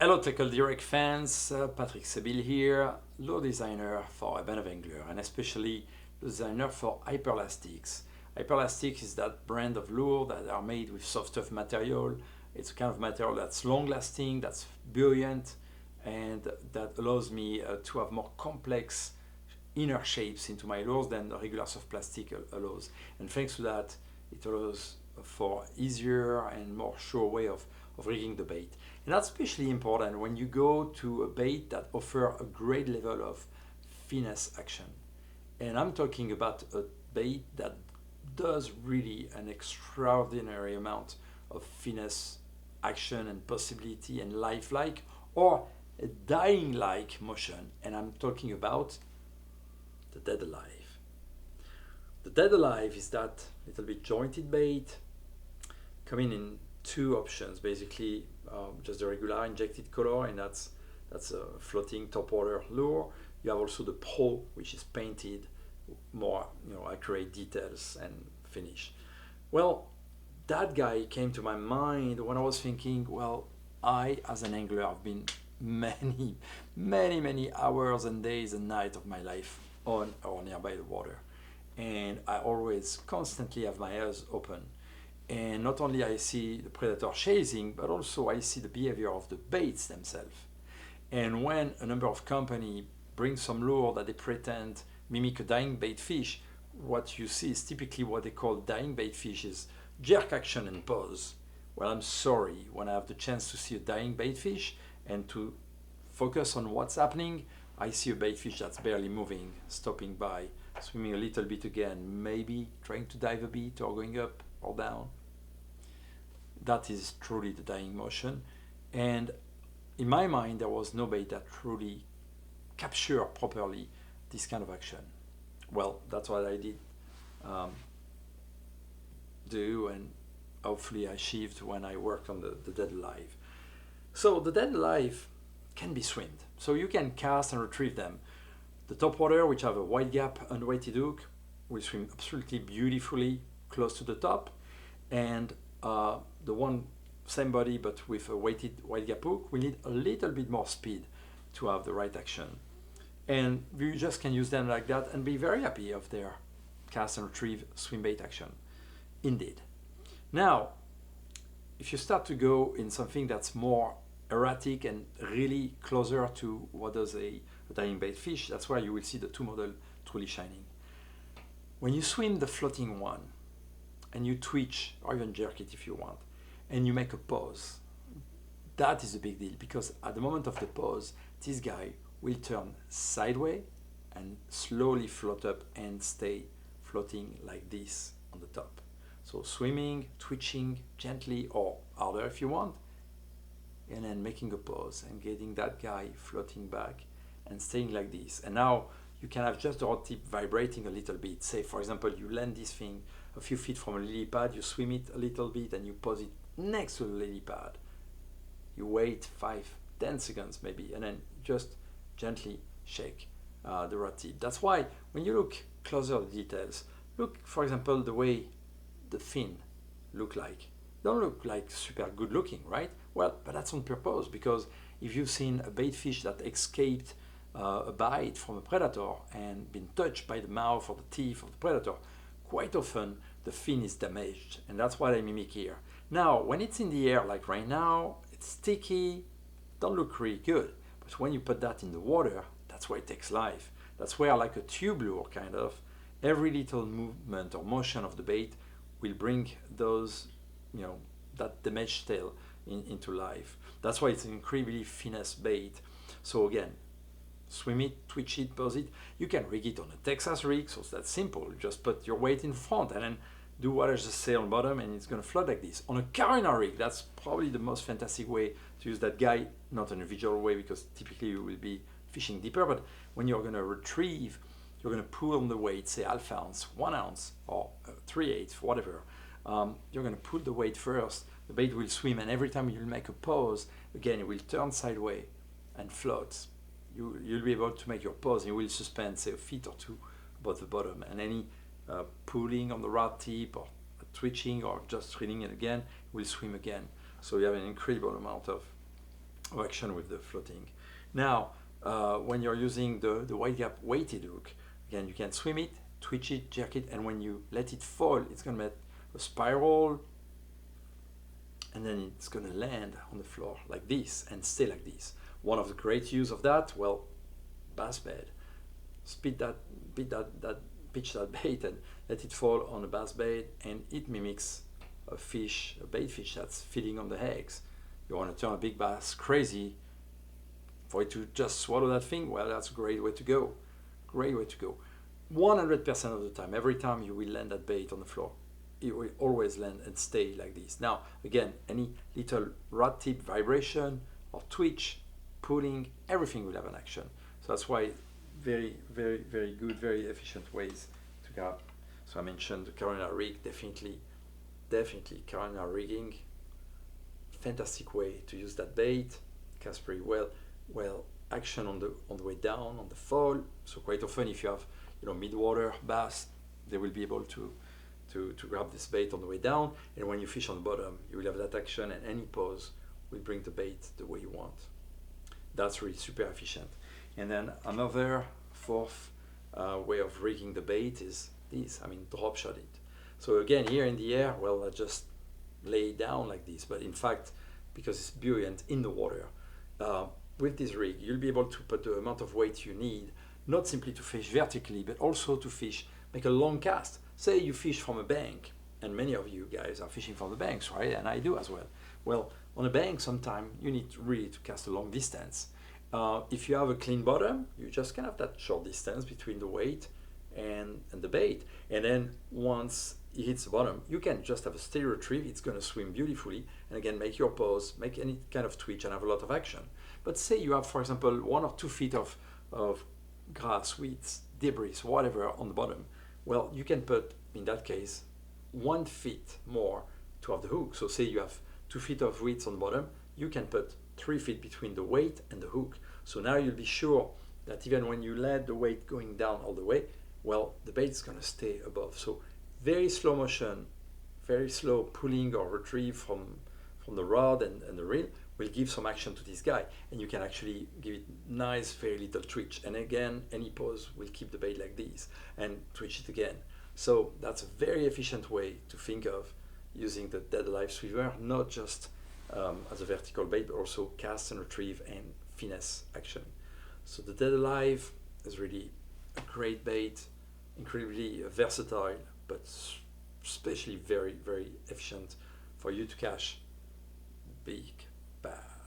Hello TackleDirect fans, Patrick Sebile here, lure designer for Urban Angler and especially designer for Hyperlastics. Hyperlastic is that brand of lure that are made with SofTough material. It's a kind of material that's long lasting, that's buoyant, and that allows me to have more complex inner shapes into my lures than the regular soft plastic allows. And thanks to that, it allows for easier and more sure way of rigging the bait. And that's especially important when you go to a bait that offers a great level of finesse action. And I'm talking about a bait that does really an extraordinary amount of finesse action and possibility and lifelike or a dying-like motion. And I'm talking about the DeadAlive. The DeadAlive is that little bit jointed bait coming in two options, basically just the regular injected color, and that's a floating topwater lure. You have also the Pro, which is painted, more accurate details and finish. Well, that guy came to my mind when I was thinking, well, I as an angler have been many hours and days and nights of my life on or nearby the water, and I always constantly have my eyes open. And not only I see the predator chasing, but also I see the behavior of the baits themselves. And when a number of companies bring some lure that they pretend mimic a dying bait fish, what you see is typically what they call dying bait fish is jerk action and pause. Well, I'm sorry, when I have the chance to see a dying bait fish and to focus on what's happening, I see a bait fish that's barely moving, stopping by, swimming a little bit again, maybe trying to dive a bit or going up or down. That is truly the dying motion. And in my mind, there was no bait that truly captured properly this kind of action. Well, that's what I did do, and hopefully I achieved when I worked on the DeadAlive. So the DeadAlive can be swimmed. So you can cast and retrieve them. The topwater, which have a wide gap unweighted hook, will swim absolutely beautifully close to the top. And the one same body but with a weighted wide gap hook, we need a little bit more speed to have the right action. And you just can use them like that and be very happy of their cast and retrieve swim bait action. Indeed. Now, if you start to go in something that's more erratic and really closer to what does a dying bait fish, that's where you will see the two models truly shining. When you swim the floating one, and you twitch or even jerk it if you want, and you make a pause, that is a big deal, because at the moment of the pause, this guy will turn sideways and slowly float up and stay floating like this on the top. So swimming, twitching gently or harder if you want, and then making a pause and getting that guy floating back and staying like this. And now you can have just the rod tip vibrating a little bit. Say, for example, you land this thing a few feet from a lily pad, you swim it a little bit and you pose it next to the lily pad. You wait 5-10 seconds maybe, and then just gently shake the rod tip. That's why when you look closer at the details, look, for example, the way the fin look like. Don't look like super good looking, right? Well, but that's on purpose, because if you've seen a bait fish that escaped a bite from a predator and been touched by the mouth or the teeth of the predator, quite often the fin is damaged, and that's what I mimic here. Now, when it's in the air, like right now, it's sticky, don't look really good. But when you put that in the water, that's where it takes life. That's where, like a tube lure kind of, every little movement or motion of the bait will bring those, that damaged tail into life. That's why it's an incredibly finesse bait. So again, swim it, twitch it, pose it. You can rig it on a Texas rig, so that's simple. You just put your weight in front and then do what I just say on bottom, and it's going to float like this. On a Carolina rig, that's probably the most fantastic way to use that guy, not in a visual way, because typically you will be fishing deeper, but when you're going to retrieve, you're going to pull on the weight, say half ounce, 1 ounce, or 3/8, whatever. You're going to pull the weight first, the bait will swim, and every time you'll make a pause, again, it will turn sideways and float. You'll be able to make your pause, and you will suspend, say, a feet or two above the bottom, and any pulling on the rod tip or twitching or just reeling it again will swim again. So you have an incredible amount of of action with the floating. Now, when you're using the wide gap weighted hook, again, you can swim it, twitch it, jerk it, and when you let it fall, it's going to make a spiral, and then it's going to land on the floor like this and stay like this. One of the great use of that, well, bass bed. Pitch that bait and let it fall on a bass bait, and it mimics a fish, a baitfish that's feeding on the eggs. You want to turn a big bass crazy for it to just swallow that thing? Well, that's a great way to go. Great way to go. 100% of the time, every time you will land that bait on the floor, it will always land and stay like this. Now, again, any little rod tip vibration or twitch, pulling, everything will have an action. So that's why very, very, very good, very efficient ways to grab. So I mentioned the Carolina rig, definitely Carolina rigging, fantastic way to use that bait. Cast pretty well. Action on the way down, on the fall. So quite often, if you have mid-water bass, they will be able to grab this bait on the way down, and when you fish on the bottom, you will have that action, and any pause will bring the bait the way you want. That's really super efficient. And then another fourth way of rigging the bait is this. Drop shot it. So again, here in the air, well, I just lay it down like this, but in fact, because it's buoyant in the water, with this rig, you'll be able to put the amount of weight you need, not simply to fish vertically, but also to make a long cast. Say you fish from a bank, and many of you guys are fishing from the banks, right? And I do as well. Well, on a bank, sometimes you need really to cast a long distance. If you have a clean bottom, you just can have that short distance between the weight and the bait. And then once it hits the bottom, you can just have a steady retrieve. It's going to swim beautifully. And again, make your pause, make any kind of twitch, and have a lot of action. But say you have, for example, 1 or 2 feet of grass, weeds, debris, whatever on the bottom. Well, you can put, in that case, 1 foot more to have the hook. So say you have 2 feet of weeds on the bottom, you can put 3 feet between the weight and the hook. So now you'll be sure that even when you let the weight going down all the way, well, the bait is going to stay above. So very slow motion, very slow pulling or retrieve from the rod and the reel will give some action to this guy. And you can actually give it nice, very little twitch. And again, any pause will keep the bait like this and twitch it again. So that's a very efficient way to think of using the DeadAlive swimmer, not just as a vertical bait, but also cast and retrieve and finesse action. So the DeadAlive is really a great bait, incredibly versatile, but especially very, very efficient for you to catch big bass.